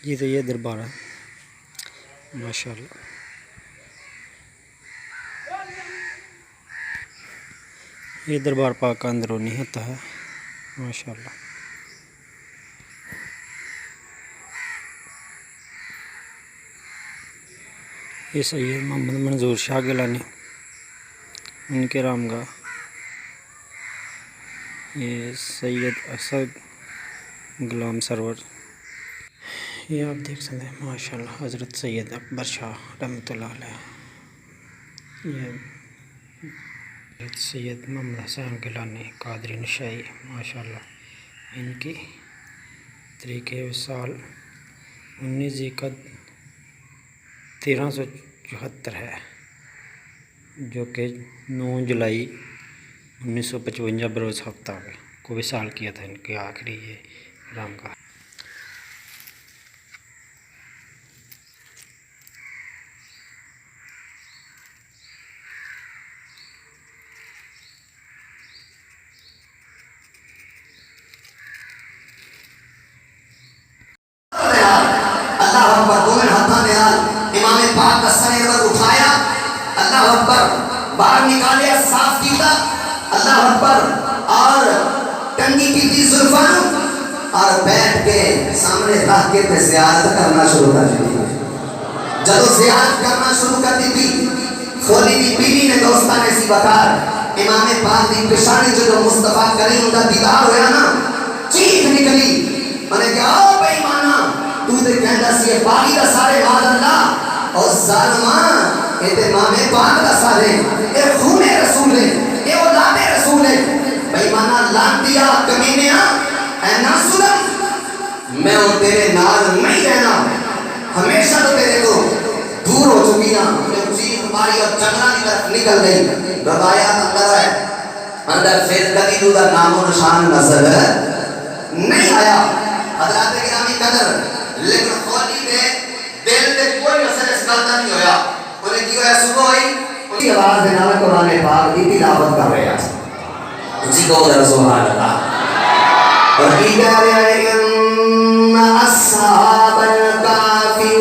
یہ تو یہ دربار ہے ماشاءاللہ. یہ دربار پاک کا اندرونی ہوتا ہے ماشاءاللہ. یہ سید محمد منظور شاہ گیلانی ان کے رام گاہ. یہ سید اسد غلام سرور. یہ آپ دیکھ سکتے ہیں ماشاءاللہ حضرت سید اکبر شاہ رحمۃ اللہ علیہ. یہ حضرت سید محمد حسین گیلانی قادری نشائی ماشاءاللہ. ان کی تاریخ وصال 19 ذی-القعدہ 1374 ہے، جو کہ 9 جولائی 1955 بروز ہفتہ کو وصال کیا تھا ان کے آخری یہ رام گاہ. اللہ اکبر. دونوں ہاتھوں نے امام پاک کا سر اٹھایا. اللہ اکبر. باہر نکالیا صاف کیتا. اللہ اکبر. اور ٹنگی کی تھی زلفان اور بیٹھ کے سامنے رکھ کے پہ زیارت کرنا شروع کر دی. جب زیارت کرنا شروع کر دی تھی کھولی دی بیوی نے دوستان ایسی بکار امام پاک دی پشانی جو مصطفیٰ کریم کا دیدار ہویا نا چیخ نکلی. میں نے کہا او بے ایمانہ تو تے کہندا سی اے باغی دا سارے ماد اللہ اور ظالمان اے تے امام پاک دا سارے اے خون رسول ہے اے اولاد رسول ہے. بے ایمانہ لان دیا کمینیا اے ناسلم میں ہوں تیرے نال نہیں رہنا ہمیشہ تو تیرے کو دور ہو چکی نا. چیخ ماری اور جنگلہ کی طرف نکل گئی. روایات اندر ہے اندر پھر کبھی تو دا نام و نشان نظر نہیں آیا. حضرات گرامی قدر لیکن خولی دے دل دے کوئی مسئلہ اس گلتا نہیں ہویا. انہیں کی ہویا صبح ہوئی ان کی آواز دینا میں قرآن پاک کی تلاوت کر رہے ہیں. اسی کو ادھر سبحان اللہ. اور کی کہہ رہے ہیں ان اصحاب الکافی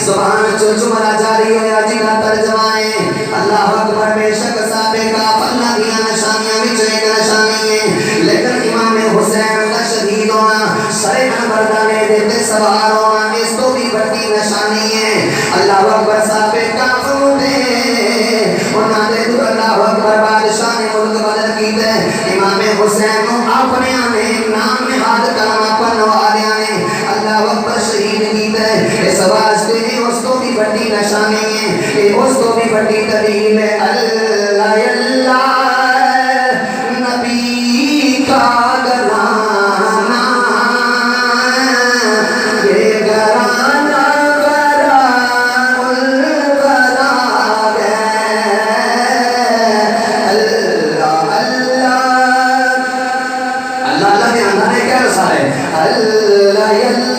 زبان جو جملہ جاری ہے آجی کا ترجمائے. اللہ اکبر. بے شک سابقہ اللہ دیا نشانیاں بچو ایک نشانی ہے لیکن امام حسین کا شہید ہونا سرے بردانے دیتے سوار ہونا اس تو بھی بڑی نشانی ہے. اللہ اکبر. سابقہ فرموتے انہاں دے تو اللہ اکبر بادشاہ نے ملک بدل کی دے امام حسین کو اپنے آنے نام میں ہاتھ کلمہ پڑھنے والے آنے اللہ اکبر شہید کی دے. اس واسطے اس کو بھی بڑی نشانی ہے اس کو بھی بڑی دلیل ہے. اللہ اللہ نبی کا گھرانہ یہ گھرانہ غرام الغرام ہے. اللہ اللہ اللہ اللہ کے اندر ہے کیا رسالہ ہے. اللہ اللہ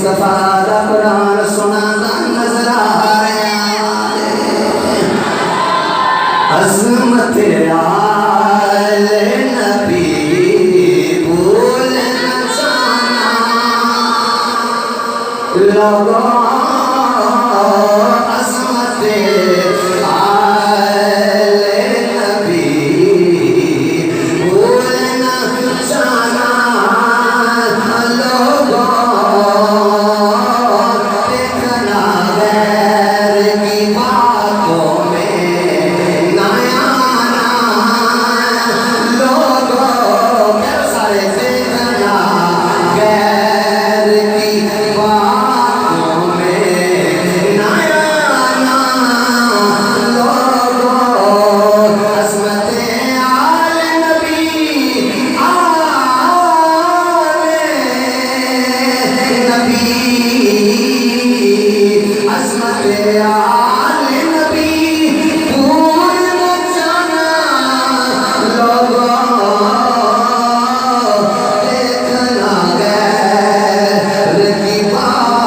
مصطفیٰ دا قرآن سنانا نظر آیا عظمت آل نبی بھول نہ جانا لوگوں عظمت آل نبی بھول نہ جانا لوگوں دیکھنا غیر کی باتوں میں نہ آنا لوگوں کیا سارے دیکھنا غیر کی باتوں میں نہ آنا لوگوں عظمت آل نبی نبی عظمت آل نبی بھول نہ جانا لوگوں دیکھنا غیر کی بات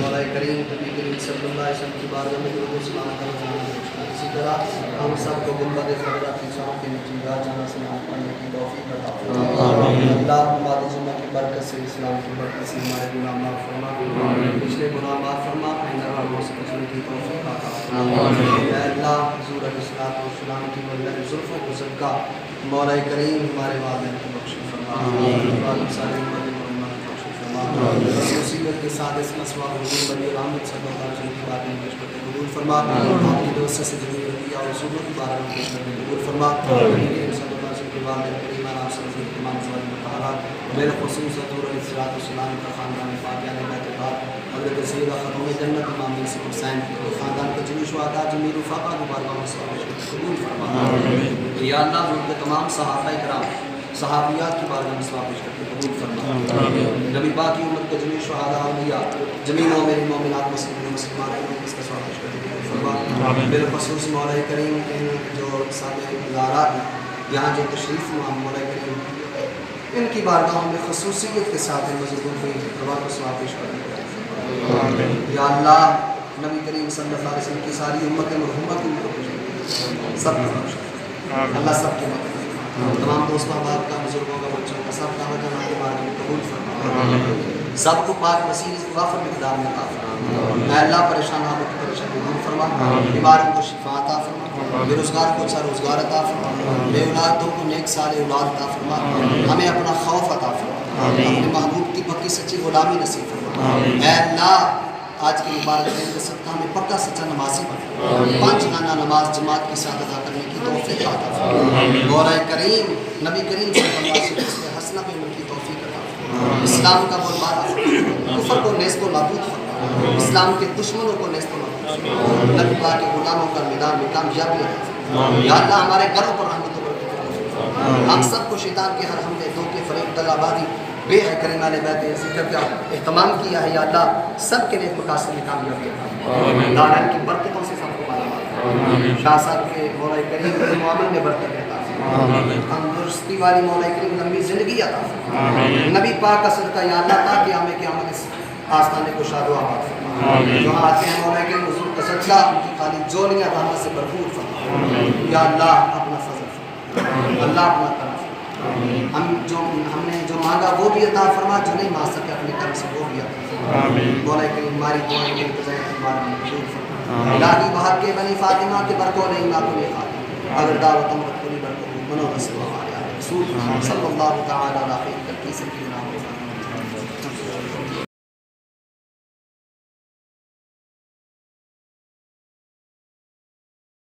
مولا کریم نبی کریم صلی اللہ علیہ وسلم کی بارگاہ میں درود و سلام کا نذرانہ پیش کریں۔ اسی طرح ہم سب کو گنبد خضرا کی شام کے نیچے جانا سلام پڑھنے کی توفیق عطا فرمائے۔ اللہ بعد جمعہ کی برکت سے اسلام کی برکت سے ہمارے گناہ معاف فرما، پچھلے گناہ معاف فرما، آئندہ ہمیں سمجھنے کی توفیق عطا فرما۔ اے اللہ حضور علیہ الصلوۃ والسلام کی مدد زلفوں کو صدقہ مولا کریم ہمارے والدین کو بخش فرما، والد صالح مصیبت کے ساتھ اس مسئلہ حضور بنی رحمت صلی اللہ علیہ وسلم کی بات میں پیش کرتے قبول فرما، آپ کی دوست سے جنی انبیاء اور رسولوں کی بارے میں پیش کرتے قبول فرما، نبی کریم صلی اللہ علیہ وسلم کے والد کریم آپ صلی اللہ علیہ وسلم کے مان زوال مطہرات بالخصوص حضور علیہ السلام کا خاندان فاتحہ نے بیت بعد حضرت سیدہ خاتون جنت امام یوسف حسین خاندان کے جنی شہداء جمیل وفاقہ کی بارگاہ میں قبول فرما۔ یا اللہ ان کے تمام صحابہ کرام صحابیات کی بارگاہ میں ثواب پیش کرتے قبول فرما۔ نبی پاک کی امت کے جمیع شہداء اولیاء جمیع مومنین مومنات مسلمین مسلمات کو اس کا ثواب پیش کرتے قبول فرما۔ بالخصوص مولا کریم ان جو ساتھ ادارات یہاں جو تشریف ہوا مولا کریم ان کی بارگاہوں میں خصوصیت کے ساتھ بزرگوں کو ثواب کو ثواب پیش کرتے قبول فرما۔ یا اللہ نبی کریم صلی اللہ علیہ وسلم کی ساری امت مرحومہ کی امت کو سب کو بخش اللہ سب کی مدد تمام دوست احباب کا بزرگوں کا بچوں کا سب دعوت جماعت کے بارے میں قبول فرما، سب کو پاک وسیع وافر مقدار میں عطا فرما۔ اے اللہ پریشان حالوں کی پریشانی دور فرما، بیماروں کو شفا عطا فرما، بے روزگار کو اچھا روزگار عطا فرما، بے اولادوں کو نیک صالح اولاد عطا فرما، ہمیں اپنا خوف عطا فرما، اپنے محبوب کی پکی سچی غلامی نصیب فرما۔ اے اللہ آج کے مبارک دن کے صدقہ میں پکا سچا نمازی بن 5 گانا نماز جماعت کے ساتھ ادا کرنے کی توفیق عطا فرما۔ مولا کریم نبی کریم صلی اللہ علیہ وسلم سے حسنہ پہ ان کی توفیق عطا فرما، اسلام کا بولبارہ فرما، کفر کو نیست و نابود فرما، اسلام کے دشمنوں کو نیست و نابود فرما، نبی پاک کے غلاموں کا میدان میں کامیابی عطا فرما۔ یا اللہ ہمارے گھروں پر رحمت و برکت عطا فرما، ہم سب کو شیطان کے ہر حملے دھوکے فریب دغابازی بے حکرمہ نے بیت ذکر کا اہتمام کیا ہے، یا اللہ سب کے نیک مقاصد میں کامیابی عطا فرما، دارین کی برکتوں سے سب کو مالا مال شاہ صاحب کے مولا کریم کے معامل میں برکت عطا فرما، تندرستی والی مولا کریم لمبی زندگی عطا فرما، نبی پاک کا صدقہ یا اللہ تا قیام قیامت اس آستانے کو شاد و آباد فرما، جہاں آتے ہیں مولا کریم حضور کا صدقہ ان کی خالی جولیاں رحمت سے بھرپور فرما، یا اللہ اپنا فضل فرما، اللہ اپنا کرم فرما، ہم نے جو مانگا وہ بھی عطا فرما، جو نہیں مانگ سکے اپنے کرم سے وہ بھی عطا فرما، مولا کریم ہماری دعائیں کے انتظار ہمارا منظور فرما، الہی بحق کے بنی فاطمہ کے برکو نہیں ماتم خاتم اگر دعوت امرت کلی برکو منو رسول ہمارے رسول صلی اللہ تعالی علیہ وسلم کی